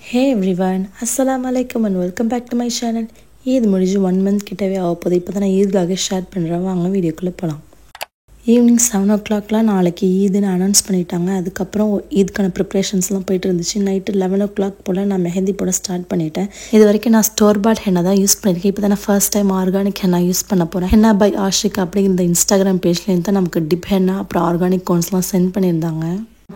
Hey everyone, Assalamu alaikum and welcome back to my channel. Eid முடிஞ்சு 1 month கிட்டவே ஆகப்போகுது. இப்போ தான் நான் ஈத்காக ஷேர் பண்ணுறேன். வாங்க வீடியோக்குள்ளே போகலாம். ஈவினிங் 7 o'clockலாம் நாளைக்கு ஈதுன்னு அனௌன்ஸ் பண்ணிட்டாங்க. அதுக்கப்புறம் ஈத்க்கான ப்ரிப்ரேஷன்ஸ்லாம் போயிட்டு இருந்துச்சு. நைட்டு 11 o'clock போல் நான் மெஹந்தி போட ஸ்டார்ட் பண்ணிட்டேன். இது வரைக்கும் நான் ஸ்டோர் பாட் ஹென்னா தான் யூஸ் பண்ணியிருக்கேன். இப்போ தான் நான் first time organic henna use பண்ண போகிறேன். ஹென்னா பை ஆஷிக் அப்படிங்கிற இந்த இன்ஸ்டாகிராம் பேஜ்லேருந்து தான் நமக்கு டிப் ஹென்னா அப்புறம் ஆர்கானிக் கோன்ஸ்லாம் சென்ட் பண்ணியிருந்தாங்க.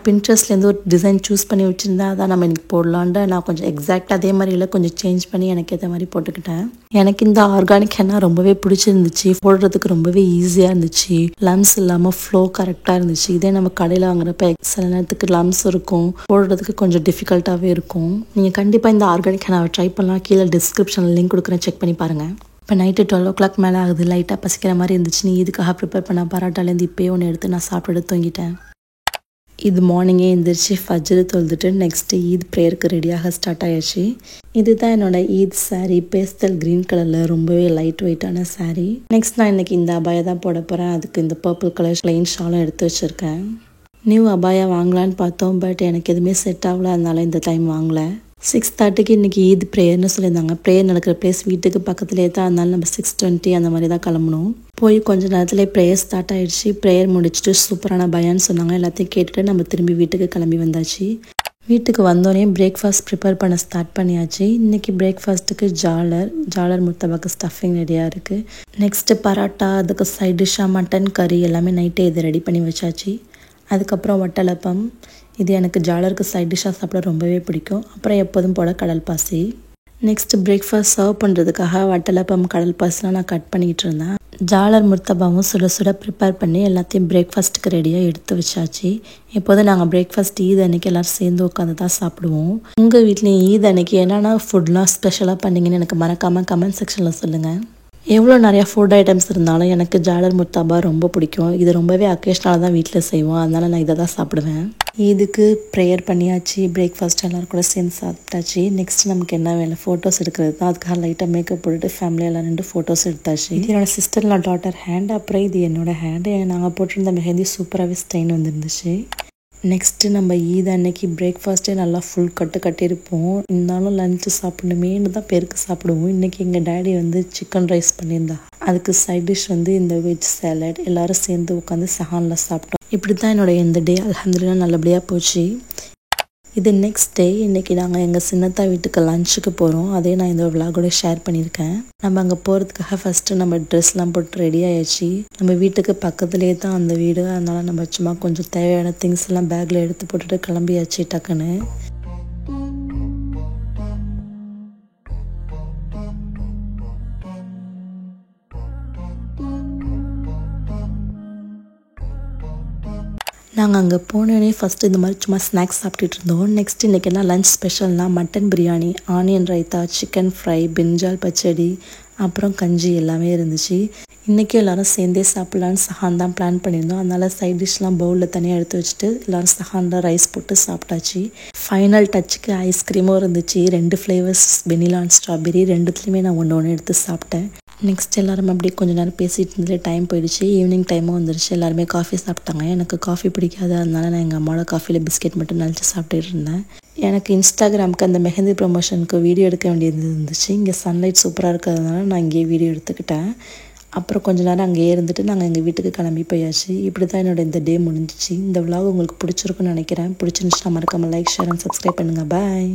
பின்ட்ரெஸ்ட்லேருந்து ஒரு டிசைன் சூஸ் பண்ணி வச்சுருந்தேன். அதான் நம்ம இன்றைக்கி போடலான்ட்டு நான் கொஞ்சம் எக்ஸாக்டாக அதே மாதிரி இல்லை, கொஞ்சம் சேஞ்ச் பண்ணி எனக்கு ஏற்ற மாதிரி போட்டுக்கிட்டேன். எனக்கு இந்த ஆர்கானிக் ஹென்னா ரொம்பவே பிடிச்சிருந்துச்சு. போடுறதுக்கு ரொம்பவே ஈஸியாக இருந்துச்சு. லம்ஸ் இல்லாமல் ஃப்ளோ கரெக்டாக இருந்துச்சு. இதே நம்ம கடையில் வாங்குறப்ப சில நேரத்துக்கு லம்ஸ் இருக்கும், போடுறதுக்கு கொஞ்சம் டிஃபிகல்ட்டாகவே இருக்கும். நீங்கள் கண்டிப்பாக இந்த ஆர்கானிக் ஹென்னாவை ட்ரை பண்ணலாம். கீழே டிஸ்கிரிப்ஷனில் லிங்க் கொடுக்குறேன், செக் பண்ணி பாருங்கள். இப்போ நைட்டு 12 o'clock மேலே ஆகுது. லைட்டாக பசிக்கிற மாதிரி இருந்துச்சு. நீ இதுக்காக ப்ரிப்பேர் பண்ண பராட்டாலேருந்து இப்போயே ஒன்று எடுத்து நான் சாப்பிட்டு தூங்கிட்டேன். இது மார்னிங்கே எழுந்திரிச்சு ஃபஜ்ரு தொழுதுட்டு நெக்ஸ்ட்டு ஈத் ப்ரேயருக்கு ரெடியாக ஸ்டார்ட் ஆயிடுச்சு. இதுதான் என்னோடய ஈத் சாரீ. பேஸ்டல் க்ரீன் கலரில் ரொம்பவே லைட் வெயிட்டான சாரீ. நெக்ஸ்ட் நான் இன்றைக்கி இந்த அபாயா தான் போட போகிறேன். அதுக்கு இந்த பர்பிள் கலர் ப்ளைன் ஷாலும் எடுத்து வச்சுருக்கேன். நியூ அபாயா வாங்கலான்னு பார்த்தோம், பட் எனக்கு எதுவுமே செட் ஆகல, அதனால இந்த டைம் வாங்கலை. 6:30க்கு இன்றைக்கி ஈத் ப்ரேயர்னு சொல்லியிருந்தாங்க. ப்ரேயர் நடக்கிற பிளேஸ் வீட்டுக்கு பக்கத்துலேயே தான், அதனால நம்ம 6:20 அந்த மாதிரி தான் கிளம்பணும். போய் கொஞ்சம் நேரத்துலேயே ப்ரேயர் ஸ்டார்ட் ஆகிடுச்சு. ப்ரேயர் முடிச்சுட்டு சூப்பரான பயான்னு சொன்னாங்க. எல்லாத்தையும் கேட்டுட்டு நம்ம திரும்பி வீட்டுக்கு கிளம்பி வந்தாச்சு. வீட்டுக்கு வந்தோடனே பிரேக்ஃபாஸ்ட் ப்ரிப்பேர் பண்ண ஸ்டார்ட் பண்ணியாச்சு. இன்றைக்கி பிரேக்ஃபாஸ்ட்டுக்கு ஜாலர் முர்த்தபாக்கு ஸ்டஃபிங் ரெடியாக இருக்குது. நெக்ஸ்ட்டு பராட்டா, அதுக்கு சைட் டிஷ்ஷாக மட்டன் கறி எல்லாமே நைட்டே இதை ரெடி பண்ணி வச்சாச்சு. அதுக்கப்புறம் வட்டலப்பம், இது எனக்கு ஜாலருக்கு சைட் டிஷ்ஷாக சாப்பிட ரொம்பவே பிடிக்கும். அப்புறம் எப்போதும் போல் கடல் பாசி. நெக்ஸ்ட்டு பிரேக்ஃபாஸ்ட் சர்வ் பண்ணுறதுக்காக வட்டலப்பம் கடல் பாசிலாம் நான் கட் பண்ணிக்கிட்டு இருந்தேன். ஜாலர் முர்த்தபாவும் சுட சுட ப்ரிப்பேர் பண்ணி எல்லாத்தையும் பிரேக்ஃபாஸ்ட்டுக்கு ரெடியாக எடுத்து வச்சாச்சு. எப்போதும் நாங்கள் பிரேக்ஃபாஸ்ட் ஈத் அன்றைக்கி எல்லோரும் சேர்ந்து உட்காந்து தான் சாப்பிடுவோம். உங்கள் வீட்லேயும் ஈத் அன்றைக்கி என்னென்னா ஃபுட்லாம் ஸ்பெஷலாக பண்ணிங்கன்னு எனக்கு மறக்காமல் கமெண்ட் செக்ஷனில் சொல்லுங்கள். எவ்வளோ நிறையா ஃபுட் ஐட்டம்ஸ் இருந்தாலும் எனக்கு ஜாலர் முர்த்தபா ரொம்ப பிடிக்கும். இது ரொம்பவே அக்கேஷனாக தான் வீட்டில் செய்வோம், அதனால் நான் இதை தான் சாப்பிடுவேன். இதுக்கு ப்ரேயர் பண்ணியாச்சு, பிரேக்ஃபாஸ்ட் எல்லோரும் கூட சேர்ந்து சாப்பிட்டாச்சு. நெக்ஸ்ட் நமக்கு என்ன வேலை, ஃபோட்டோஸ் எடுக்கிறது தான். அதுக்காக லைட்டாக மேக்கப் போட்டுட்டு ஃபேமிலியெல்லாம் 2 ஃபோட்டோஸ் எடுத்தாச்சு. இது என்னோடய சிஸ்டர் டாட்டர் ஹேண்ட், அப்புறம் இது என்னோடய ஹேண்டு. நாங்கள் போட்டிருந்த மெஹந்தி சூப்பராகவே ஸ்டெயின் வந்துருந்துச்சு. நெக்ஸ்ட்டு நம்ம ஈத் அன்னைக்கு பிரேக்ஃபாஸ்ட்டே நல்லா ஃபுல் கட்டியிருப்போம். இருந்தாலும் லஞ்சு சாப்பிடணுமேனு தான் பேருக்கு சாப்பிடுவோம். இன்றைக்கி எங்கள் டேடி சிக்கன் ரைஸ் பண்ணியிருந்தா. அதுக்கு சைட் டிஷ் இந்த வெஜ் சாலட். எல்லோரும் சேர்ந்து உட்காந்து சஹானில் சாப்பிட்டோம். இப்படி தான் என்னோடய இந்த டே அல்ஹம்துலில்லாஹ் நல்லபடியாக போச்சு. இது நெக்ஸ்ட் டே. இன்றைக்கி நாங்கள் எங்கள் சின்னத்தா வீட்டுக்கு லஞ்சுக்கு போகிறோம். அதே நான் இந்த விலாகோட ஷேர் பண்ணியிருக்கேன். நம்ம அங்கே போகிறதுக்காக ஃபஸ்ட்டு நம்ம ட்ரெஸ்லாம் போட்டு ரெடி ஆகிடுச்சு. நம்ம வீட்டுக்கு பக்கத்துலேயே தான் அந்த வீடு, அதனால் நம்ம சும்மா கொஞ்சம் தேவையான திங்ஸ் எல்லாம் பேக்கில் எடுத்து போட்டுட்டு கிளம்பியாச்சு டக்குன்னு. நாங்கள் அங்கே போனோடனே ஃபஸ்ட்டு இந்த மாதிரி சும்மா ஸ்நாக்ஸ் சாப்பிட்டுட்டு இருந்தோம். நெக்ஸ்ட் இன்றைக்கி என்ன லஞ்ச் ஸ்பெஷல்னால் mutton biryani, onion raita, chicken fry, brinjal பச்சடி, அப்புறம் கஞ்சி எல்லாமே இருந்துச்சு. இன்றைக்கி எல்லோரும் சேர்ந்தே சாப்பிட்லான்னு சஹான் தான் பிளான் பண்ணியிருந்தோம். அதனால் சைட் டிஷ்லாம் பவுலில் தனியாக எடுத்து வச்சுட்டு எல்லோரும் சஹானில் ரைஸ் போட்டு சாப்பிட்டாச்சு. ஃபைனல் டச்சுக்கு ஐஸ்கிரீமும் இருந்துச்சு. 2 ஃப்ளேவர்ஸ், வெனிலா அண்ட் ஸ்ட்ராபெரி. 2த்துலேயுமே நான் ஒன்று எடுத்து சாப்பிட்டேன். நெக்ஸ்ட் எல்லோரும் அப்படியே கொஞ்சம் நேரம் பேசிகிட்டு இருந்தே டைம் போயிடுச்சு. ஈவினிங் டைமும் வந்துருச்சு. எல்லாருமே காஃபி சாப்பிட்டாங்க. எனக்கு காஃபி பிடிக்காது, அதனால நான் எங்கள் அம்மாவோட காஃபியில் பிஸ்கெட் மட்டும் நலிச்சு சாப்பிட்டுட்டு இருந்தேன். எனக்கு இன்ஸ்டாகிராமுக்கு அந்த மெஹந்தி ப்ரொமோஷனுக்கு வீடியோ எடுக்க வேண்டியது இருந்துச்சு. இங்கே சன்லைட் சூப்பராக இருக்கிறதுனால நான் இங்கேயே வீடியோ எடுத்துக்கிட்டேன். அப்புறம் கொஞ்சம் நேரம் அங்கேயே இருந்துட்டு நாங்கள் எங்கள் வீட்டுக்கு கிளம்பி போயாச்சு. இப்படி தான் என்னோட இந்த டே முடிஞ்சிச்சு. இந்த விலாக் உங்களுக்கு பிடிச்சிருக்குன்னு நினைக்கிறேன். பிடிச்சிருந்துச்சுன்னா மறக்காமல் லைக், ஷேர் அண்ட் சப்ஸ்கிரைப் பண்ணுங்கள். பாய்.